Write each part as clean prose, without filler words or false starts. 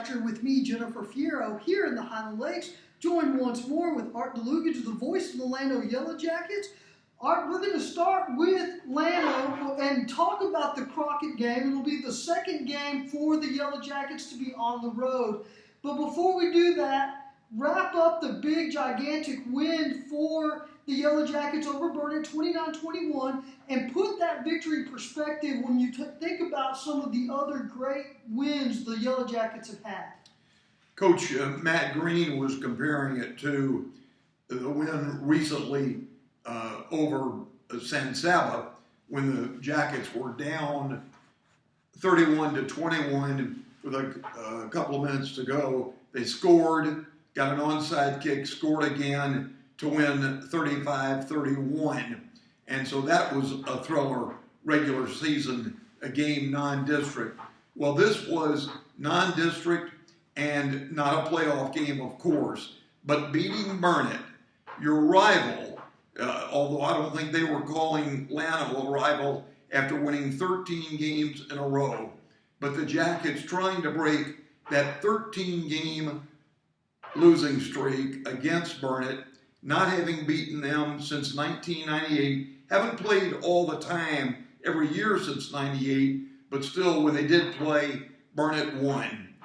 broadcaster with me, Jennifer Fierro, here in the Highland Lakes, joined once more with Art Dlugach, the voice of the Llano Yellow Jackets. Art, we're going to start with Llano and talk about the Crockett game. It'll be the second game for the Yellow Jackets to be on the road. But before we do that, wrap up the big, gigantic win for the Yellow Jackets over Burnet, 29-21, and put that victory in perspective when you think about some of the other great wins the Yellow Jackets have had. Coach Matt Green was comparing it to the win recently over San Saba when the Jackets were down 31-21 with a couple of minutes to go. They scored, got an onside kick, scored again to win 35-31. And so that was a thriller regular season, a game non-district. Well, this was non-district and not a playoff game, of course, but beating Burnet, your rival, although I don't think they were calling Llano a rival after winning 13 games in a row. But the Jackets trying to break that 13-game losing streak against Burnet, not having beaten them since 1998, haven't played all the time every year since 98, but still when they did play, Burnet won.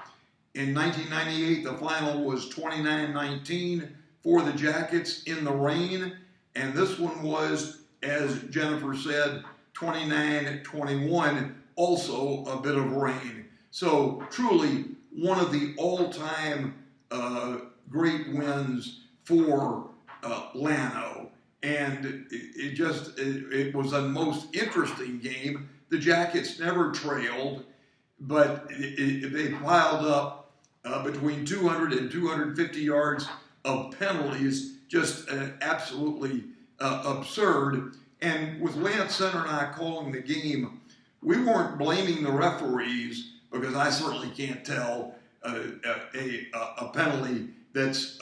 In 1998, the final was 29-19 for the Jackets in the rain, and this one was, as Jennifer said, 29-21, also a bit of rain. So truly one of the all-time great wins for Llano. And it was the most interesting game. The Jackets never trailed, but they piled up between 200 and 250 yards of penalties, just absolutely absurd. And with Lance Center and I calling the game, we weren't blaming the referees, because I certainly can't tell a penalty that's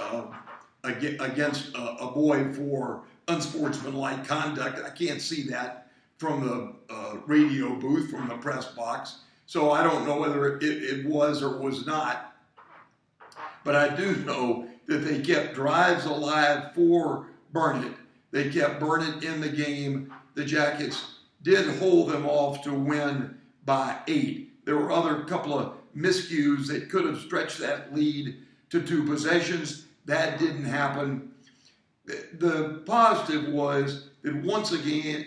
against a boy for unsportsmanlike conduct. I can't see that from the radio booth, from the press box. So I don't know whether it was or was not. But I do know that they kept drives alive for Burnet. They kept Burnet in the game. The Jackets did hold them off to win by 8. There were other couple of miscues that could have stretched that lead to 2 possessions. That didn't happen. The positive was that once again,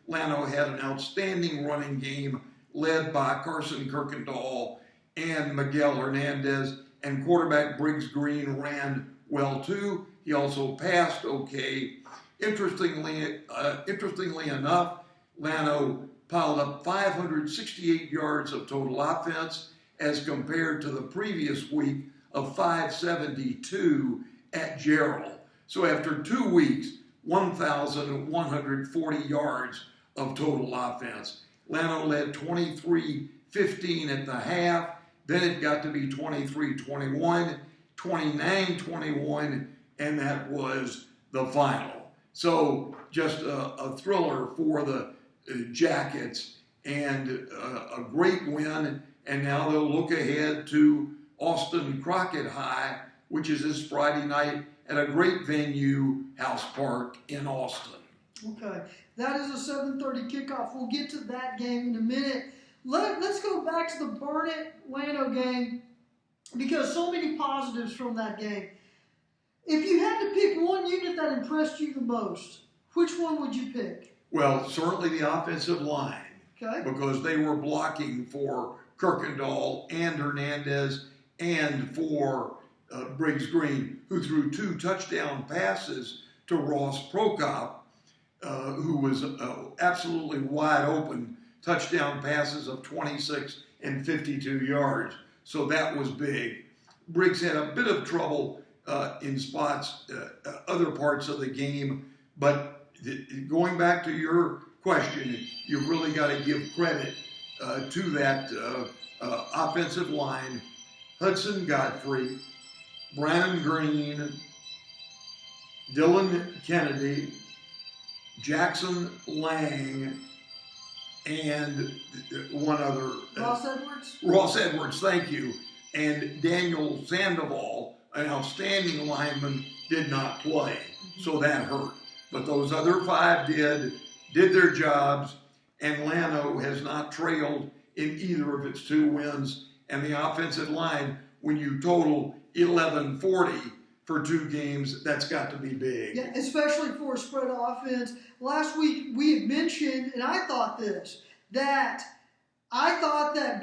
Llano had an outstanding running game led by Carson Kirkendall and Miguel Hernandez, and quarterback Briggs Green ran well too. He also passed okay. Interestingly enough, Llano piled up 568 yards of total offense as compared to the previous week of 572 at Gerald. So after 2 weeks, 1,140 yards of total offense. Llano led 23-15 at the half. Then it got to be 23-21, 29-21, and that was the final. So just a thriller for the Jackets and a great win. And now they'll look ahead to Austin Crockett High, which is this Friday night at a great venue, House Park in Austin. Okay, that is a 7:30 kickoff. We'll get to that game in a minute. Let's go back to the Burnet-Llano game, because so many positives from that game. If you had to pick one unit that impressed you the most, which one would you pick? Well, certainly the offensive line, okay, because they were blocking for Kirkendall and Hernandez and for Briggs Green, who threw 2 touchdown passes to Ross Prokop, who was absolutely wide open, touchdown passes of 26 and 52 yards. So that was big. Briggs had a bit of trouble in spots, other parts of the game, but going back to your question, you've really got to give credit to that offensive line. Hudson Godfrey, Brandon Green, Dylan Kennedy, Jackson Lang, and one other. Ross Edwards? Ross Edwards, thank you. and Daniel Sandoval, an outstanding lineman, did not play. So that hurt. But those other 5 did their jobs, and Llano has not trailed in either of its 2 wins. And the offensive line, when you total 1140 for 2 games, that's got to be big. Yeah, especially for a spread offense. Last week we had mentioned, and I thought that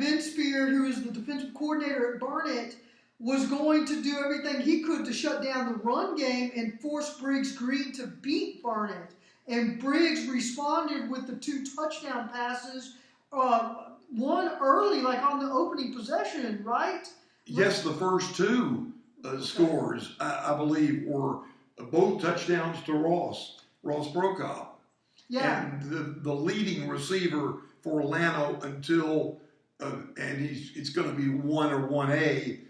Ben Spear, who is the defensive coordinator at Burnet, was going to do everything he could to shut down the run game and force Briggs Green to beat Burnet. And Briggs responded with the 2 touchdown passes, one early, like on the opening possession, right? Yes, the first 2 scores, I believe, were both touchdowns to Ross Brokop. Yeah. And the leading receiver for Llano until, and it's going to be 1 or 1A,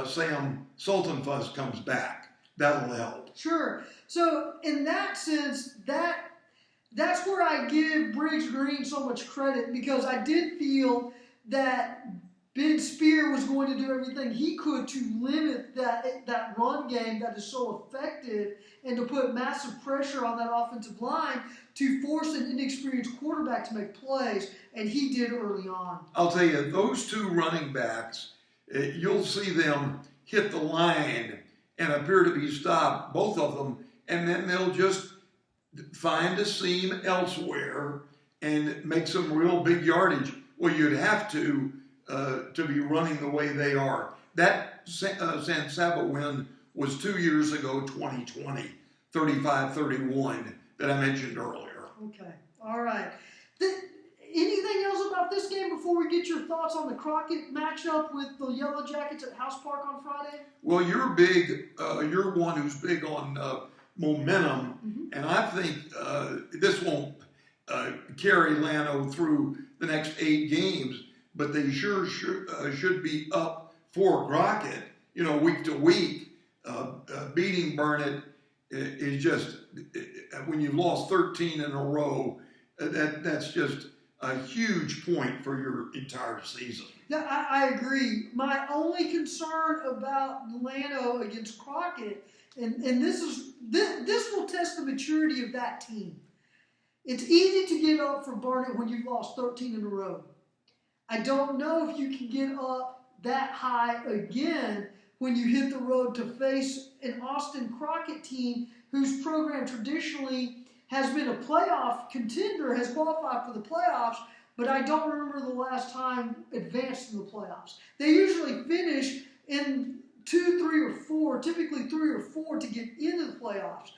Sam Sultanfuss comes back. That'll help. Sure. So in that sense, that's where I give Briggs Green so much credit, because I did feel that Ben Spear was going to do everything he could to limit that run game that is so effective and to put massive pressure on that offensive line to force an inexperienced quarterback to make plays, and he did early on. I'll tell you, those 2 running backs, you'll see them hit the line and appear to be stopped, both of them, and then they'll just find a seam elsewhere and make some real big yardage. Well, you'd have to be running the way they are. That San Saba win was 2 years ago, 2020, 35-31, that I mentioned earlier. Okay, all right. Anything else about this game before we get your thoughts on the Crockett matchup with the Yellow Jackets at House Park on Friday? Well, you're one who's big on momentum, and I think this won't carry Llano through the next 8 games, but they sure should be up for Crockett, week to week. Beating Burnet is just, when you've lost 13 in a row, that's just a huge point for your entire season. Yeah, I agree. My only concern about Llano against Crockett, and this will test the maturity of that team. It's easy to get up for Burnet when you've lost 13 in a row. I don't know if you can get up that high again when you hit the road to face an Austin Crockett team whose program traditionally has been a playoff contender, has qualified for the playoffs, but I don't remember the last time advanced in the playoffs. They usually finish in 2, 3, or 4, typically 3 or 4 to get into the playoffs.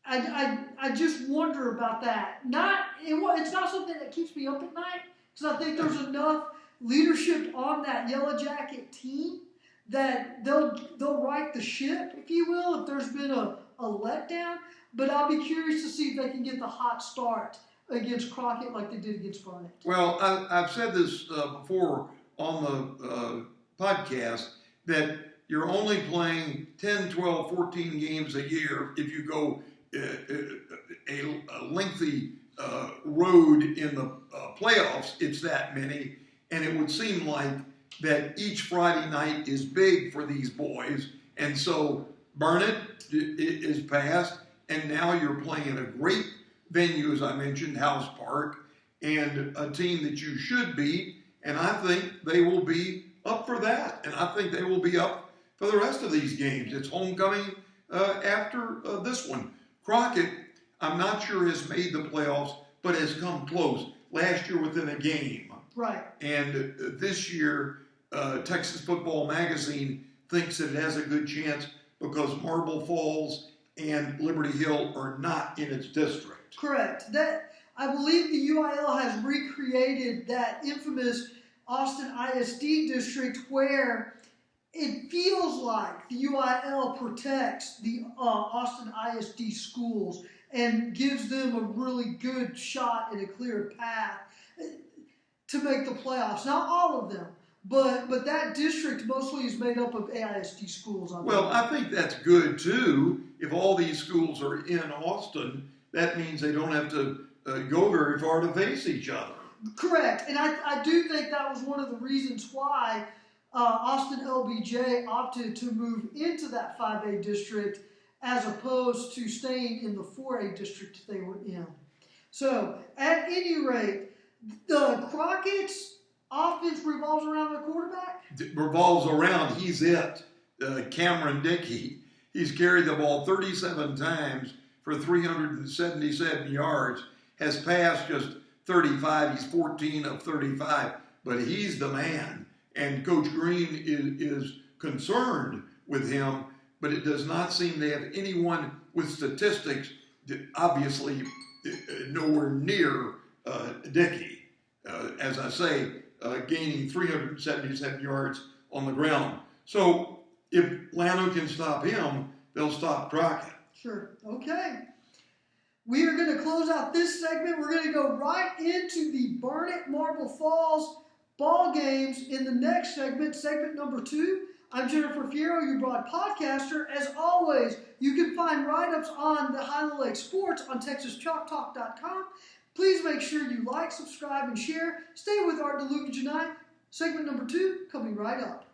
I just wonder about that. It's not something that keeps me up at night, because I think there's enough leadership on that Yellow Jacket team that they'll right the ship, if you will, if there's been a letdown. But I'll be curious to see if they can get the hot start against Crockett like they did against Burnet. Well, I've said this before on the podcast, that you're only playing 10, 12, 14 games a year. If you go a lengthy road in the playoffs, it's that many. And it would seem like that each Friday night is big for these boys. And so Burnet is past, and now you're playing in a great venue, as I mentioned, House Park, and a team that you should beat. And I think they will be up for that. And I think they will be up for the rest of these games. It's homecoming after this one. Crockett, I'm not sure has made the playoffs, but has come close. Last year within a game. Right. And this year, Texas Football Magazine thinks that it has a good chance because Marble Falls and Liberty Hill are not in its district. Correct. I believe the UIL has recreated that infamous Austin ISD district where it feels like the UIL protects the Austin ISD schools and gives them a really good shot and a clear path to make the playoffs. Not all of them, but that district mostly is made up of AISD schools. I think that's good too. If all these schools are in Austin, that means they don't have to go very far to face each other. Correct. And I do think that was one of the reasons why Austin LBJ opted to move into that 5A district as opposed to staying in the 4A district they were in. So, at any rate, the Crockett's offense revolves around their quarterback? It revolves around, he's it. Cameron Dickey. He's carried the ball 37 times for 377 yards, has passed just 35. He's 14 of 35, but he's the man. And Coach Green is concerned with him, but it does not seem they have anyone with statistics, obviously nowhere near Dickey. As I say, gaining 377 yards on the ground. So if Llano can stop him, they'll stop Crockett. Sure. Okay. We are going to close out this segment. We're going to go right into the Burnet Marble Falls ball games in the next segment, segment number 2. I'm Jennifer Fierro, your broad podcaster. As always, you can find write-ups on the Highland Lakes Sports on TexasChalkTalk.com. Please make sure you like, subscribe, and share. Stay with Art Dlugach and I. Segment number 2 coming right up.